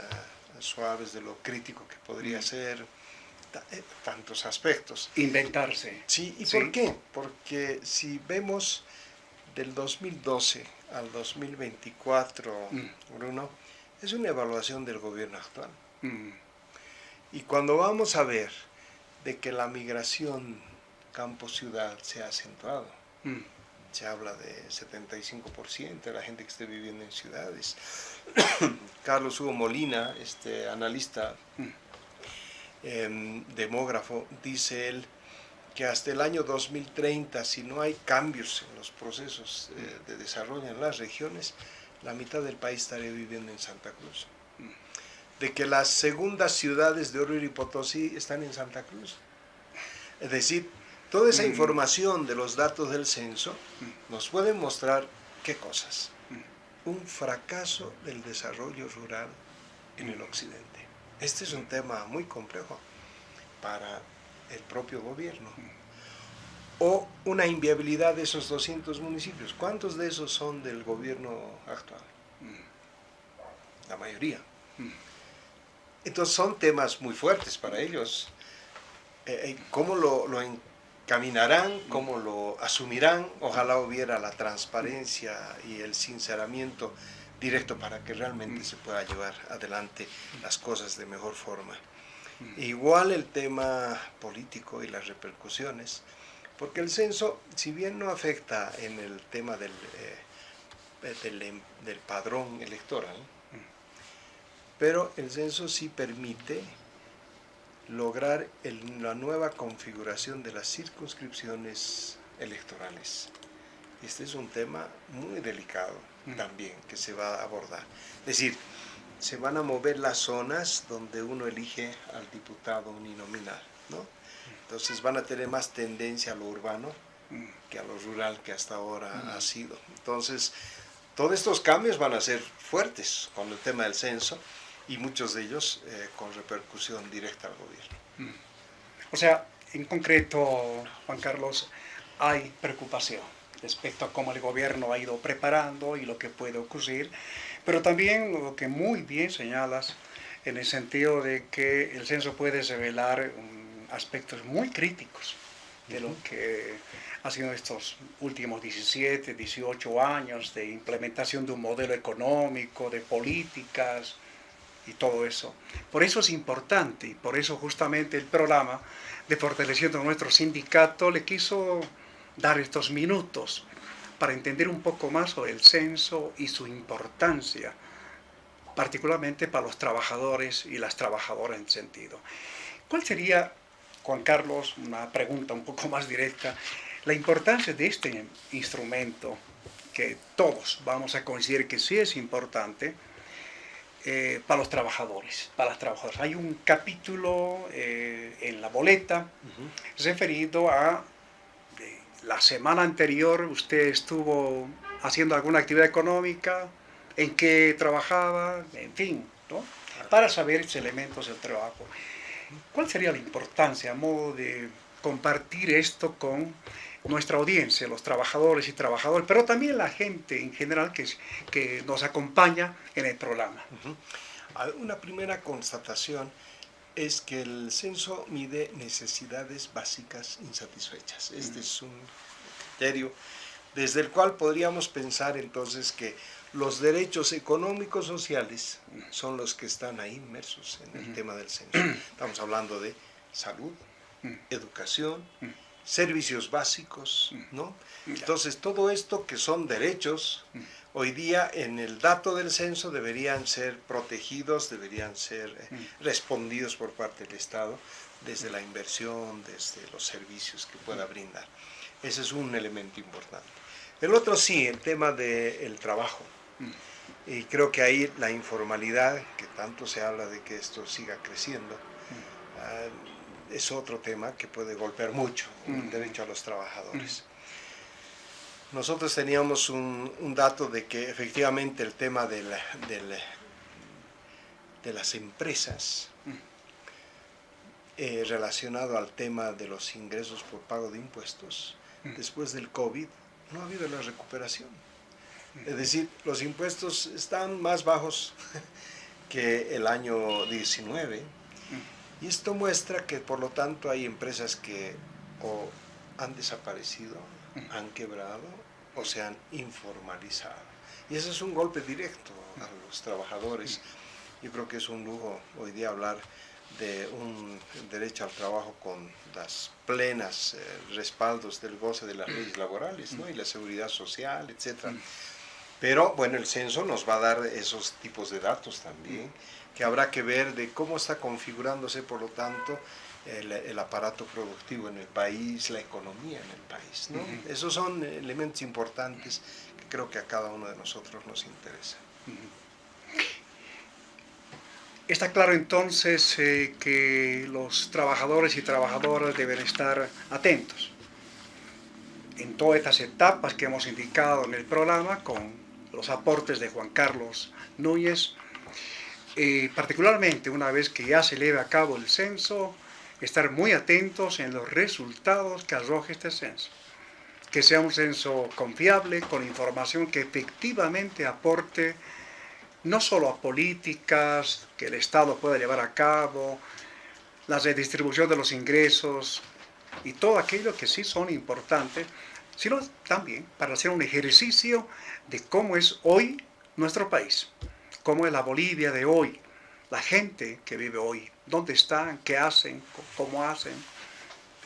[SPEAKER 3] suaves de lo crítico que podría ser, tantos aspectos.
[SPEAKER 4] Inventarse.
[SPEAKER 3] Sí, ¿y
[SPEAKER 4] Sí.
[SPEAKER 3] por qué? Porque si vemos del 2012 al 2024, Bruno, es una evaluación del gobierno actual. Y cuando vamos a ver de que la migración campo-ciudad se ha acentuado, se habla de 75% de la gente que esté viviendo en ciudades. Carlos Hugo Molina, analista, demógrafo, dice él que hasta el año 2030, si no hay cambios en los procesos de desarrollo en las regiones, la mitad del país estaría viviendo en Santa Cruz. De que las segundas ciudades de Oruro y Potosí están en Santa Cruz. Es decir, toda esa información de los datos del censo nos puede mostrar ¿qué cosas? Un fracaso del desarrollo rural en el occidente. Este es un tema muy complejo para el propio gobierno. O una inviabilidad de esos 200 municipios. ¿Cuántos de esos son del gobierno actual? La mayoría. Entonces son temas muy fuertes para ellos. ¿Cómo lo encaminarán? ¿Cómo lo asumirán? Ojalá hubiera la transparencia y el sinceramiento directo para que realmente se pueda llevar adelante las cosas de mejor forma. Igual el tema político y las repercusiones, porque el censo, si bien no afecta en el tema del padrón electoral, pero el censo sí permite lograr la nueva configuración de las circunscripciones electorales. Este es un tema muy delicado también que se va a abordar. Es decir, se van a mover las zonas donde uno elige al diputado uninominal, ¿no? Entonces van a tener más tendencia a lo urbano que a lo rural que hasta ahora ha sido. Entonces, todos estos cambios van a ser fuertes con el tema del censo y muchos de ellos con repercusión directa al gobierno.
[SPEAKER 4] O sea, en concreto, Juan Carlos, hay preocupación respecto a cómo el gobierno ha ido preparando y lo que puede ocurrir, pero también lo que muy bien señalas en el sentido de que el censo puede revelar aspectos muy críticos de lo que ha sido estos últimos 17, 18 años de implementación de un modelo económico, de políticas y todo eso. Por eso es importante y por eso justamente el programa de Fortaleciendo Nuestro Sindicato le quiso dar estos minutos para entender un poco más sobre el censo y su importancia, particularmente para los trabajadores y las trabajadoras en sentido. ¿Cuál sería, Juan Carlos, una pregunta un poco más directa, la importancia de este instrumento que todos vamos a considerar que sí es importante para los trabajadores, para las trabajadoras? Hay un capítulo en la boleta referido a la semana anterior usted estuvo haciendo alguna actividad económica, en qué trabajaba, en fin, ¿no? Para saber esos elementos del trabajo. ¿Cuál sería la importancia a modo de compartir esto con nuestra audiencia, los trabajadores y trabajadoras, pero también la gente en general que nos acompaña en el programa?
[SPEAKER 3] Una primera constatación es que el censo mide necesidades básicas insatisfechas. Este es un criterio desde el cual podríamos pensar entonces que los derechos económicos sociales son los que están ahí inmersos en el tema del censo. Estamos hablando de salud, educación, servicios básicos, ¿no? Entonces, todo esto que son derechos, hoy día en el dato del censo deberían ser protegidos, deberían ser respondidos por parte del Estado, desde la inversión, desde los servicios que pueda brindar. Ese es un elemento importante. El otro sí, el tema del trabajo. Y creo que ahí la informalidad, que tanto se habla de que esto siga creciendo, es otro tema que puede golpear mucho el derecho a los trabajadores. Nosotros teníamos un dato de que efectivamente el tema de las empresas relacionado al tema de los ingresos por pago de impuestos después del COVID, no ha habido la recuperación. Es decir, los impuestos están más bajos que el año 19 y esto muestra que por lo tanto hay empresas que o han desaparecido, han quebrado o se han informalizado. Y ese es un golpe directo a los trabajadores. Yo creo que es un lujo hoy día hablar de un derecho al trabajo con las plenas respaldos del goce de las leyes laborales, ¿no? Y la seguridad social, etc. Pero bueno, el censo nos va a dar esos tipos de datos también, que habrá que ver de cómo está configurándose, por lo tanto, el aparato productivo en el país, la economía en el país, ¿no? Esos son elementos importantes que creo que a cada uno de nosotros nos interesa.
[SPEAKER 4] Está claro entonces que los trabajadores y trabajadoras deben estar atentos en todas estas etapas que hemos indicado en el programa con los aportes de Juan Carlos Núñez, particularmente una vez que ya se lleve a cabo el censo, estar muy atentos en los resultados que arroje este censo. Que sea un censo confiable, con información que efectivamente aporte no solo a políticas que el Estado pueda llevar a cabo, la redistribución de los ingresos y todo aquello que sí son importantes, sino también para hacer un ejercicio de cómo es hoy nuestro país, cómo es la Bolivia de hoy, la gente que vive hoy, dónde están, qué hacen, cómo hacen,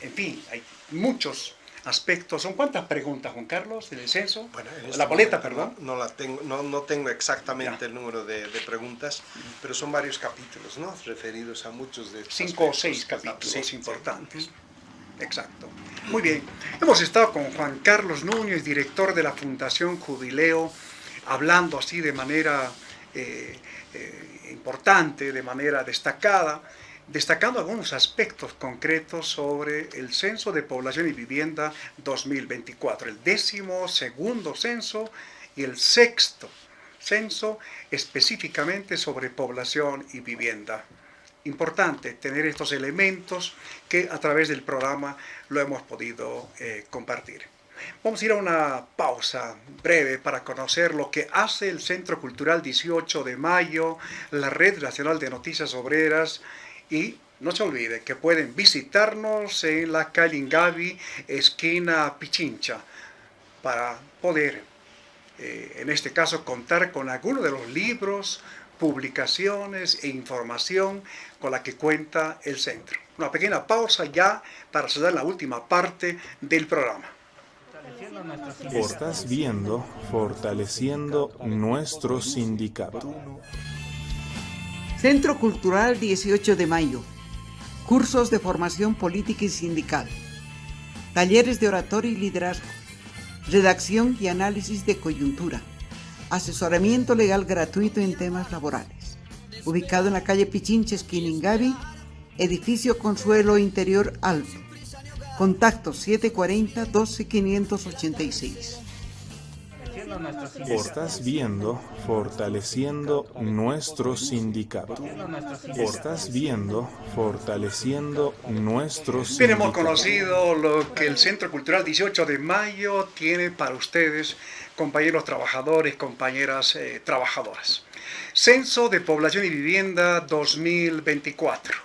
[SPEAKER 4] en fin, hay muchos aspectos. ¿Son cuántas preguntas, Juan Carlos, del censo?
[SPEAKER 3] Bueno,
[SPEAKER 4] la boleta, perdón.
[SPEAKER 3] No tengo exactamente el número de preguntas, pero son varios capítulos, ¿no? Referidos a muchos de estos
[SPEAKER 4] 5 o 6 capítulos importantes. Exacto. Muy bien. Hemos estado con Juan Carlos Núñez, director de la Fundación Jubileo, hablando así de manera importante, de manera destacada, destacando algunos aspectos concretos sobre el Censo de Población y Vivienda 2024, el 12º censo y el 6º censo específicamente sobre población y vivienda. Importante tener estos elementos que a través del programa lo hemos podido compartir. Vamos a ir a una pausa breve para conocer lo que hace el Centro Cultural 18 de Mayo, la Red Nacional de Noticias Obreras. Y no se olvide que pueden visitarnos en la calle Ingavi, esquina Pichincha, para poder, en este caso, contar con algunos de los libros, publicaciones e información con la que cuenta el centro. Una pequeña pausa ya para saludar la última parte del programa.
[SPEAKER 2] Estás viendo Fortaleciendo Nuestro Sindicato.
[SPEAKER 7] Centro Cultural 18 de Mayo. Cursos de formación política y sindical. Talleres de oratoria y liderazgo. Redacción y análisis de coyuntura. Asesoramiento legal gratuito en temas laborales. Ubicado en la calle Pichincha, esquina Ingavi, edificio Consuelo Interior Alto. Contacto 740-12-586.
[SPEAKER 2] Estás viendo Fortaleciendo Nuestro Sindicato. Estás viendo Fortaleciendo Nuestro Sindicato.
[SPEAKER 4] Bien, hemos conocido lo que el Centro Cultural 18 de Mayo tiene para ustedes, compañeros trabajadores, compañeras trabajadoras. Censo de Población y Vivienda 2024.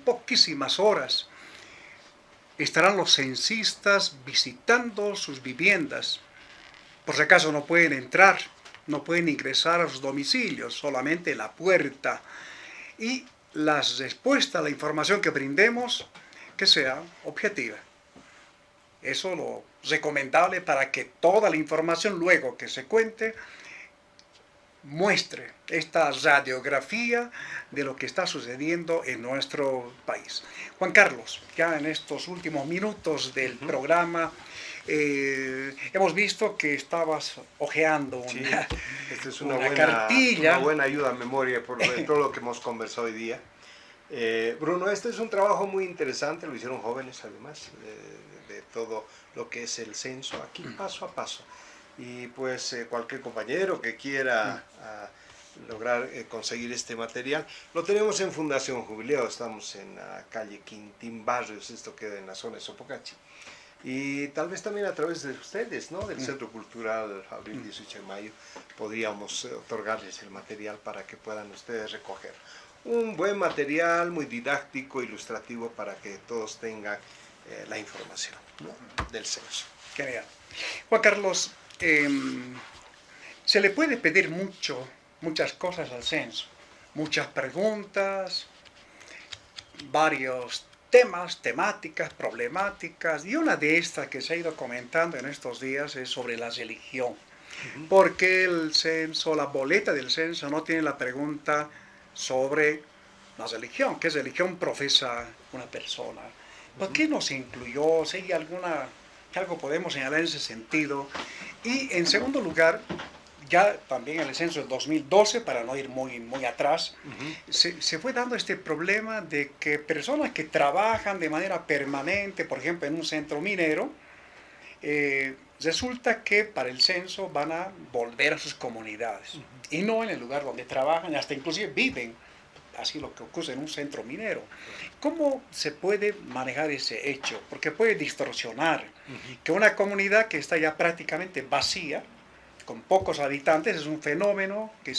[SPEAKER 4] Poquísimas horas estarán los censistas visitando sus viviendas. Por si acaso no pueden entrar, no pueden ingresar a sus domicilios, solamente la puerta. Y la respuesta, la información que brindemos, que sea objetiva. Eso es lo recomendable para que toda la información luego que se cuente muestre esta radiografía de lo que está sucediendo en nuestro país. Juan Carlos, ya en estos últimos minutos del programa, hemos visto que estabas hojeando
[SPEAKER 3] esta es una
[SPEAKER 4] cartilla.
[SPEAKER 3] Una buena ayuda a memoria por todo lo que hemos conversado hoy día. Bruno, este es un trabajo muy interesante, lo hicieron jóvenes además, de todo lo que es el censo, aquí paso a paso. Y pues cualquier compañero que quiera lograr conseguir este material, lo tenemos en Fundación Jubileo, estamos en la calle Quintín Barrios, esto queda en la zona de Sopocachi. Y tal vez también a través de ustedes, ¿no? Del Centro Cultural Abril 18 de Mayo, podríamos otorgarles el material para que puedan ustedes recoger. Un buen material, muy didáctico, ilustrativo, para que todos tengan la información, ¿no? Del censo.
[SPEAKER 4] Genial. Juan Carlos, se le puede pedir muchas cosas al censo, muchas preguntas, varios temas, temáticas, problemáticas, y una de estas que se ha ido comentando en estos días es sobre la religión. Porque el censo, la boleta del censo no tiene la pregunta sobre la religión, qué religión profesa una persona. ¿Por qué no se incluyó? Si hay algo podemos señalar en ese sentido. Y en segundo lugar, ya también en el censo del 2012, para no ir muy atrás, se fue dando este problema de que personas que trabajan de manera permanente, por ejemplo, en un centro minero, resulta que para el censo van a volver a sus comunidades y no en el lugar donde trabajan, hasta inclusive viven, así lo que ocurre en un centro minero. ¿Cómo se puede manejar ese hecho? Porque puede distorsionar que una comunidad que está ya prácticamente vacía, con pocos habitantes, es un fenómeno que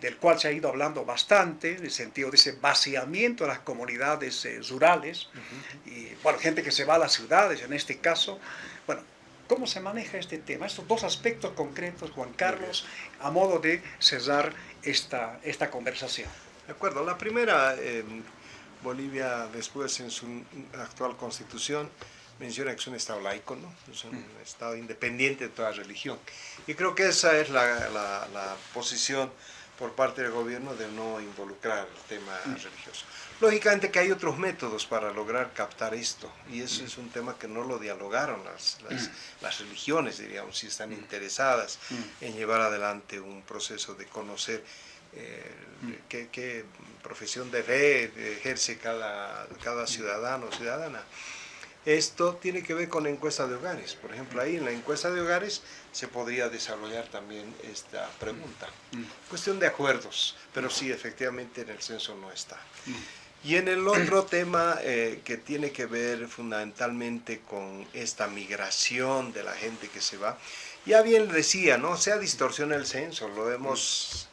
[SPEAKER 4] del cual se ha ido hablando bastante, en el sentido de ese vaciamiento de las comunidades rurales, y bueno, gente que se va a las ciudades en este caso. Bueno, ¿cómo se maneja este tema? Estos dos aspectos concretos, Juan Carlos, a modo de cerrar esta conversación.
[SPEAKER 3] De acuerdo, la primera, Bolivia después en su actual constitución menciona que es un Estado laico, ¿no? Es un Estado independiente de toda religión. Y creo que esa es la posición por parte del gobierno de no involucrar el tema religioso. Lógicamente que hay otros métodos para lograr captar esto, y eso es un tema que no lo dialogaron las religiones, diríamos, si están interesadas en llevar adelante un proceso de conocer qué profesión de fe ejerce cada ciudadano o ciudadana. Esto tiene que ver con la encuesta de hogares. Por ejemplo, ahí en la encuesta de hogares se podría desarrollar también esta pregunta. Cuestión de acuerdos, pero sí, efectivamente en el censo no está. Y en el otro tema que tiene que ver fundamentalmente con esta migración de la gente que se va, ya bien decía, ¿no? Se ha distorsionado el censo, lo hemos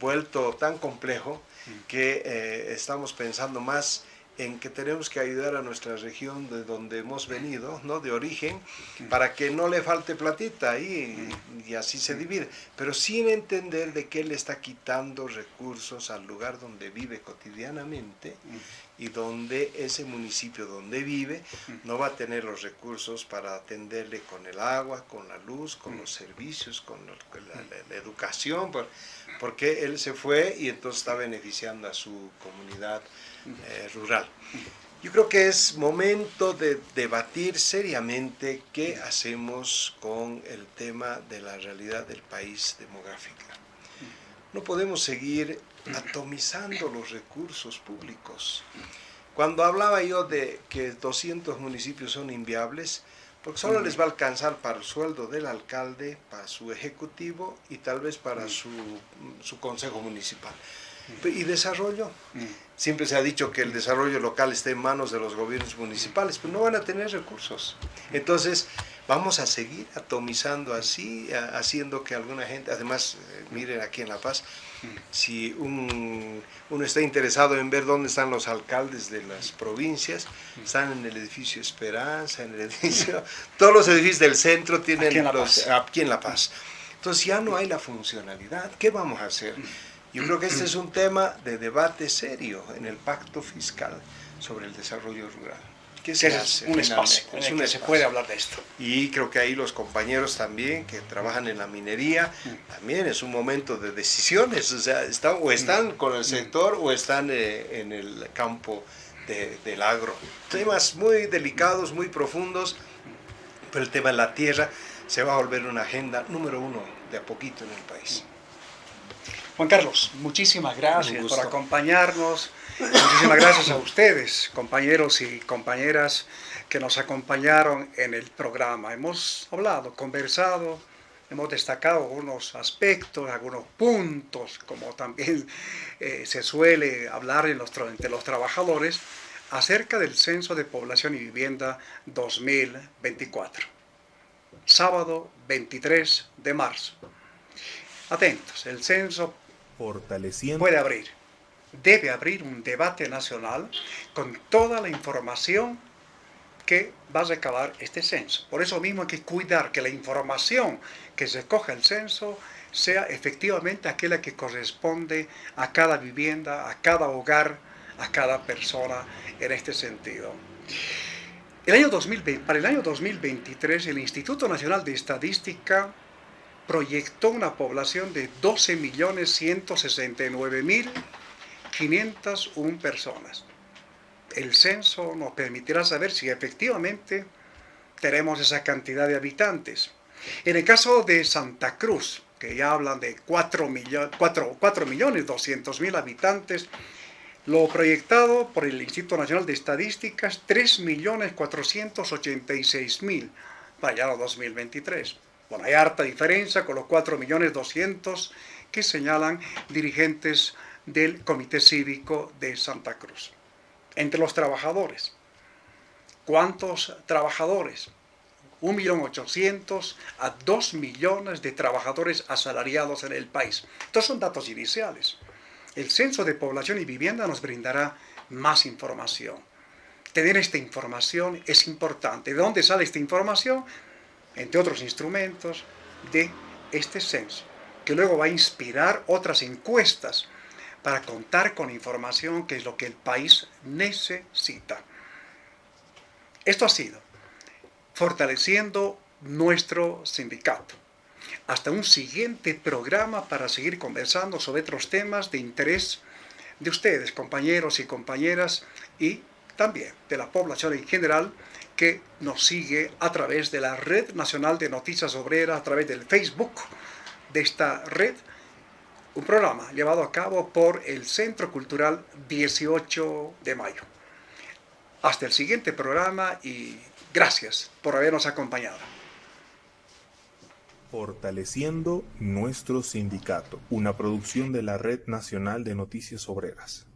[SPEAKER 3] vuelto tan complejo que estamos pensando más en que tenemos que ayudar a nuestra región de donde hemos venido, ¿no? De origen, para que no le falte platita ahí y así se divide, pero sin entender de qué le está quitando recursos al lugar donde vive cotidianamente y donde ese municipio donde vive no va a tener los recursos para atenderle con el agua, con la luz, con los servicios, con la educación, porque él se fue y entonces está beneficiando a su comunidad rural. Yo creo que es momento de debatir seriamente qué hacemos con el tema de la realidad del país demográfica. No podemos seguir atomizando los recursos públicos. Cuando hablaba yo de que 200 municipios son inviables, porque solo les va a alcanzar para el sueldo del alcalde, para su ejecutivo y tal vez para su consejo municipal. ¿Y desarrollo? Siempre se ha dicho que el desarrollo local está en manos de los gobiernos municipales, pero no van a tener recursos. Entonces, vamos a seguir atomizando así, haciendo que alguna gente, además, miren aquí en La Paz, si uno está interesado en ver dónde están los alcaldes de las provincias, están en el edificio Esperanza, en el edificio, todos los edificios del centro tienen aquí en La Paz. Entonces ya no hay la funcionalidad. ¿Qué vamos a hacer? Yo creo que este es un tema de debate serio en el pacto fiscal sobre el desarrollo rural. ¿Qué se hace?
[SPEAKER 4] Un espacio en el que se puede hablar de esto.
[SPEAKER 3] Y creo que ahí los compañeros también que trabajan en la minería, también es un momento de decisiones, o sea, están con el sector o están en el campo del agro. Temas muy delicados, muy profundos, pero el tema de la tierra se va a volver una agenda número 1 de a poquito en el país.
[SPEAKER 4] Juan Carlos, muchísimas gracias por acompañarnos. Muchísimas gracias a ustedes, compañeros y compañeras que nos acompañaron en el programa. Hemos hablado, conversado, hemos destacado algunos aspectos, algunos puntos, como también se suele hablar entre los trabajadores, acerca del Censo de Población y Vivienda 2024. Sábado 23 de marzo. Atentos, el censo
[SPEAKER 2] Fortaleciendo
[SPEAKER 4] debe abrir un debate nacional con toda la información que va a recabar este censo. Por eso mismo hay que cuidar que la información que se coja el censo sea efectivamente aquella que corresponde a cada vivienda, a cada hogar, a cada persona en este sentido. Para el año 2023, el Instituto Nacional de Estadística proyectó una población de 12.169.501 personas. El censo nos permitirá saber si efectivamente tenemos esa cantidad de habitantes. En el caso de Santa Cruz, que ya hablan de 4.200.000 habitantes, lo proyectado por el Instituto Nacional de Estadísticas, 3.486.000 para el año 2023. Bueno, hay harta diferencia con los 4.200.000 que señalan dirigentes del Comité Cívico de Santa Cruz. Entre los trabajadores, ¿cuántos trabajadores? 1.800.000 a 2 millones de trabajadores asalariados en el país. Estos son datos iniciales. El Censo de Población y Vivienda nos brindará más información. Tener esta información es importante. ¿De dónde sale esta información? Entre otros instrumentos de este censo, que luego va a inspirar otras encuestas para contar con información que es lo que el país necesita. Esto ha sido Fortaleciendo nuestro sindicato. Hasta un siguiente programa para seguir conversando sobre otros temas de interés de ustedes, compañeros y compañeras, y también de la población en general que nos sigue a través de la Red Nacional de Noticias Obreras, a través del Facebook de esta red, un programa llevado a cabo por el Centro Cultural 18 de Mayo. Hasta el siguiente programa y gracias por habernos acompañado.
[SPEAKER 2] Fortaleciendo nuestro sindicato, una producción de la Red Nacional de Noticias Obreras.